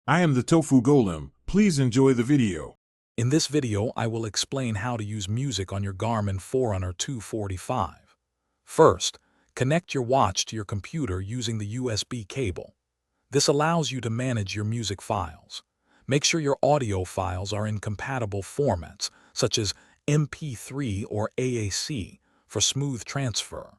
I am the Tofu Golem. Please enjoy the video. In this video, I will explain how to use music on your Garmin Forerunner 245. First, connect your watch to your computer using the USB cable. This allows you to manage your music files. Make sure your audio files are in compatible formats, such as MP3 or AAC, for smooth transfer.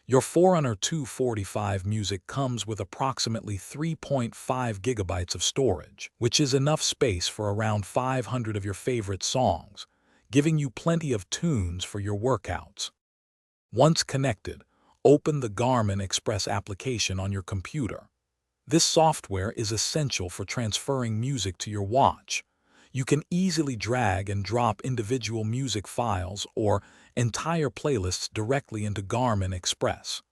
Your Forerunner 245 music comes with approximately 3.5 gigabytes of storage, which is enough space for around 500 of your favorite songs, giving you plenty of tunes for your workouts. Once connected, open the Garmin Express application on your computer. This software is essential for transferring music to your watch. You can easily drag and drop individual music files or entire playlists directly into Garmin Express.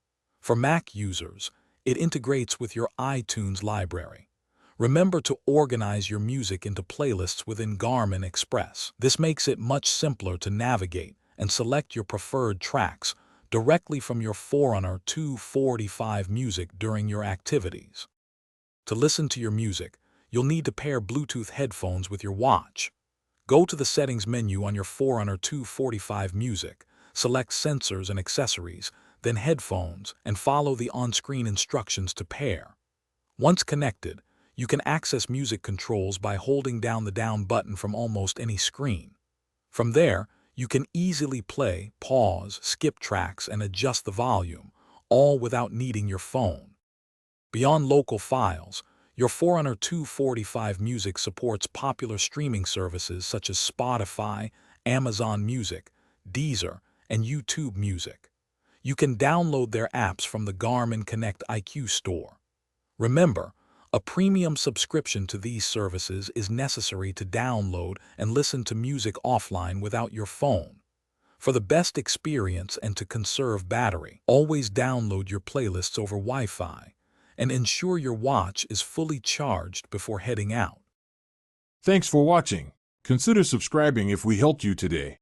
For Mac users, it integrates with your iTunes library. Remember to organize your music into playlists within Garmin Express. This makes it much simpler to navigate and select your preferred tracks directly from your Forerunner 245 music during your activities. To listen to your music, you'll need to pair Bluetooth headphones with your watch. Go to the Settings menu on your Forerunner 245 music, select Sensors and Accessories, then Headphones, and follow the on-screen instructions to pair. Once connected, you can access music controls by holding down the down button from almost any screen. From there, you can easily play, pause, skip tracks, and adjust the volume, all without needing your phone. Beyond local files, your Forerunner 245 music supports popular streaming services such as Spotify, Amazon Music, Deezer, and YouTube Music. You can download their apps from the Garmin Connect IQ store. Remember, a premium subscription to these services is necessary to download and listen to music offline without your phone. For the best experience and to conserve battery, always download your playlists over Wi-Fi and ensure your watch is fully charged before heading out. Thanks for watching. Consider subscribing if we helped you today.